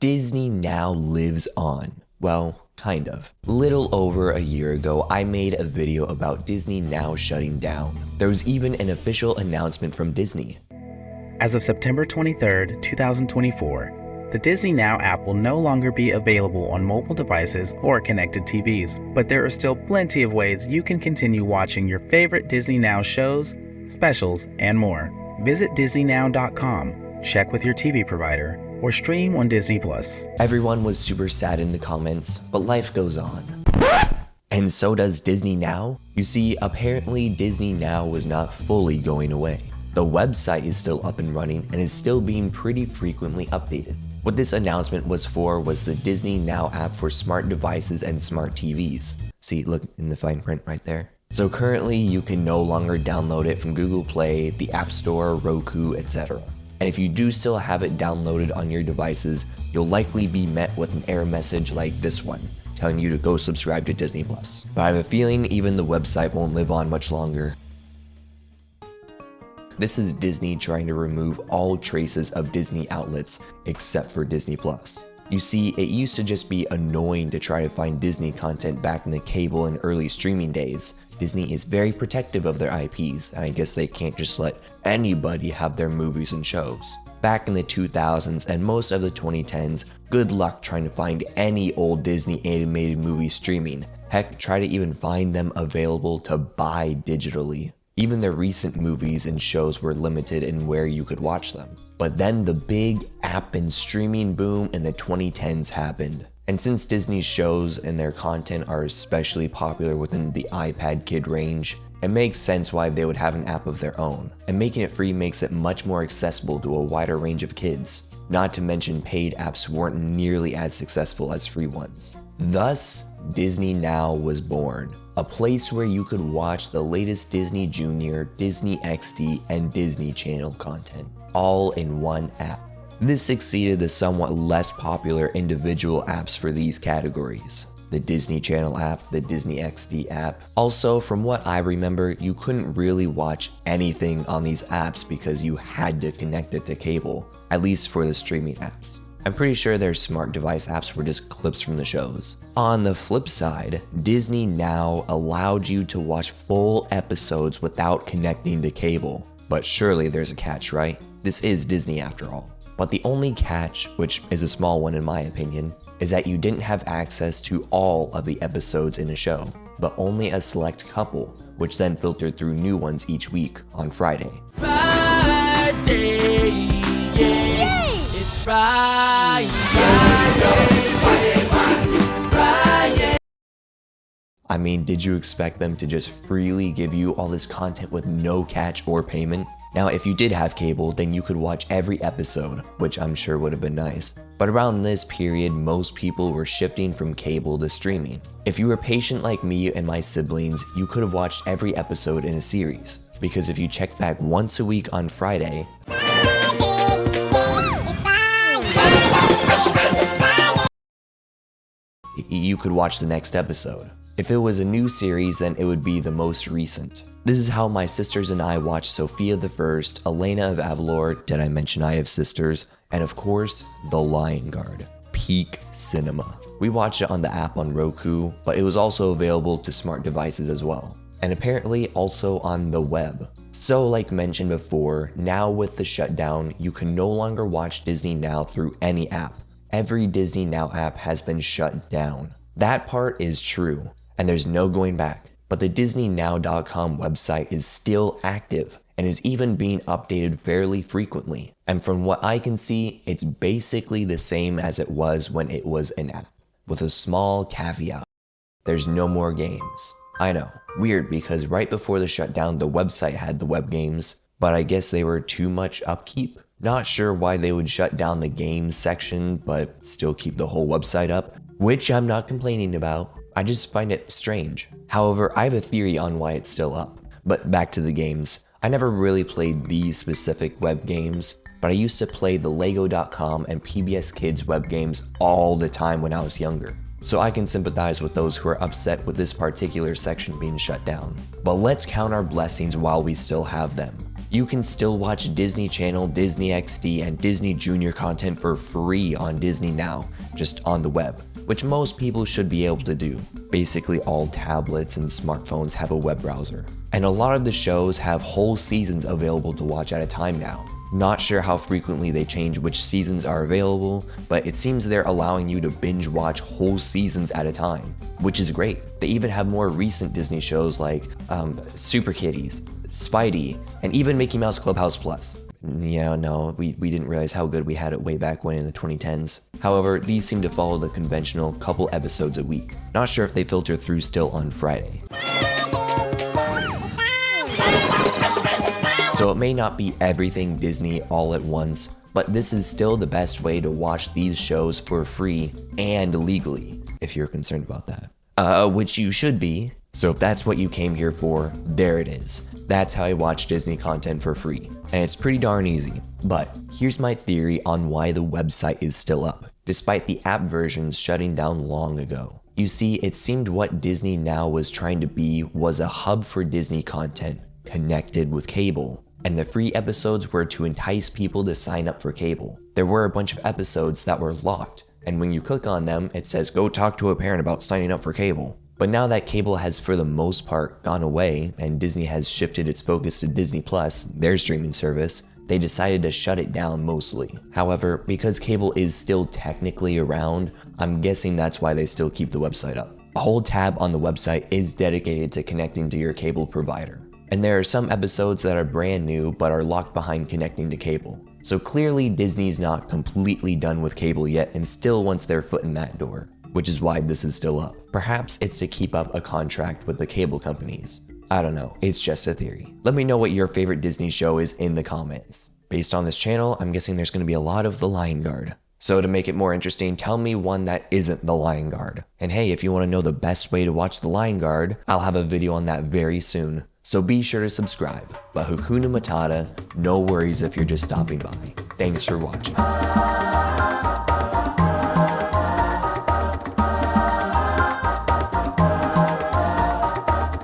Disney Now lives on. Well, kind of. Little over a year ago, I made a video about Disney Now shutting down. There was even an official announcement from Disney. As of September 23, 2024, the DisneyNOW app will no longer be available on mobile devices or connected TVs, but there are still plenty of ways you can continue watching your favorite DisneyNOW shows, specials, and more. Visit DisneyNOW.com, check with your TV provider, or stream on Disney+. Everyone was super sad in the comments, but life goes on. And so does Disney Now. You see, apparently Disney Now was not fully going away. The website is still up and running and is still being pretty frequently updated. What this announcement was for was the Disney Now app for smart devices and smart TVs. See, look in the fine print right there. So currently you can no longer download it from Google Play, the App Store, Roku, etc. And if you do still have it downloaded on your devices, you'll likely be met with an error message like this one, telling you to go subscribe to Disney+. But I have a feeling even the website won't live on much longer. This is Disney trying to remove all traces of Disney outlets except for Disney+. You see, it used to just be annoying to try to find Disney content back in the cable and early streaming days. Disney is very protective of their IPs, and I guess they can't just let anybody have their movies and shows. Back in the 2000s and most of the 2010s, good luck trying to find any old Disney animated movie streaming. Heck, try to even find them available to buy digitally. Even their recent movies and shows were limited in where you could watch them. But then the big app and streaming boom in the 2010s happened. And since Disney's shows and their content are especially popular within the iPad kid range, it makes sense why they would have an app of their own. And making it free makes it much more accessible to a wider range of kids. Not to mention paid apps weren't nearly as successful as free ones. Thus, Disney Now was born. A place where you could watch the latest Disney Junior, Disney XD, and Disney Channel content, all in one app. This exceeded the somewhat less popular individual apps for these categories. The Disney Channel app, the Disney XD app. Also, from what I remember, you couldn't really watch anything on these apps because you had to connect it to cable, at least for the streaming apps. I'm pretty sure their smart device apps were just clips from the shows. On the flip side, Disney Now allowed you to watch full episodes without connecting to cable. But surely there's a catch, right? This is Disney after all. But the only catch, which is a small one in my opinion, is that you didn't have access to all of the episodes in a show, but only a select couple, which then filtered through new ones each week on Friday. Friday, yeah. It's Friday. I mean, did you expect them to just freely give you all this content with no catch or payment? Now, if you did have cable, then you could watch every episode, which I'm sure would have been nice. But around this period, most people were shifting from cable to streaming. If you were patient like me and my siblings, you could have watched every episode in a series. Because if you checked back once a week on Friday, you could watch the next episode. If it was a new series, then it would be the most recent. This is how my sisters and I watched Sophia the First, Elena of Avalor, did I mention I have sisters, and of course, The Lion Guard. Peak cinema. We watched it on the app on Roku, but it was also available to smart devices as well. And apparently also on the web. So like mentioned before, now with the shutdown, you can no longer watch Disney Now through any app. Every Disney Now app has been shut down. That part is true, and there's no going back. But the DisneyNOW.com website is still active and is even being updated fairly frequently. And from what I can see, it's basically the same as it was when it was an app, with a small caveat. There's no more games. I know, weird because right before the shutdown, the website had the web games, but I guess they were too much upkeep. Not sure why they would shut down the games section, but still keep the whole website up, which I'm not complaining about. I just find it strange. However, I have a theory on why it's still up. But back to the games. I never really played these specific web games, but I used to play the Lego.com and PBS Kids web games all the time when I was younger. So I can sympathize with those who are upset with this particular section being shut down. But let's count our blessings while we still have them. You can still watch Disney Channel, Disney XD, and Disney Junior content for free on DisneyNOW, just on the web, which most people should be able to do. Basically all tablets and smartphones have a web browser. And a lot of the shows have whole seasons available to watch at a time now. Not sure how frequently they change which seasons are available, but it seems they're allowing you to binge watch whole seasons at a time, which is great. They even have more recent Disney shows like Super Kitties, Spidey, and even Mickey Mouse Clubhouse Plus. Yeah, no, we didn't realize how good we had it way back when in the 2010s. However, these seem to follow the conventional couple episodes a week. Not sure if they filter through still on Friday. So it may not be everything Disney all at once, but this is still the best way to watch these shows for free and legally, if you're concerned about that. Which you should be. So if that's what you came here for, there it is. That's how I watch Disney content for free. And it's pretty darn easy. But here's my theory on why the website is still up, despite the app versions shutting down long ago. You see, it seemed what DisneyNOW was trying to be was a hub for Disney content connected with cable. And the free episodes were to entice people to sign up for cable. There were a bunch of episodes that were locked, and when you click on them, it says go talk to a parent about signing up for cable. But now that cable has for the most part gone away and Disney has shifted its focus to Disney Plus, their streaming service, they decided to shut it down mostly. However, because cable is still technically around, I'm guessing that's why they still keep the website up. A whole tab on the website is dedicated to connecting to your cable provider. And there are some episodes that are brand new but are locked behind connecting to cable. So clearly Disney's not completely done with cable yet and still wants their foot in that door, which is why this is still up. Perhaps it's to keep up a contract with the cable companies. I don't know, it's just a theory. Let me know what your favorite Disney show is in the comments. Based on this channel, I'm guessing there's gonna be a lot of The Lion Guard. So to make it more interesting, tell me one that isn't The Lion Guard. And hey, if you wanna know the best way to watch The Lion Guard, I'll have a video on that very soon. So be sure to subscribe. But Hakuna Matata, no worries if you're just stopping by. Thanks for watching.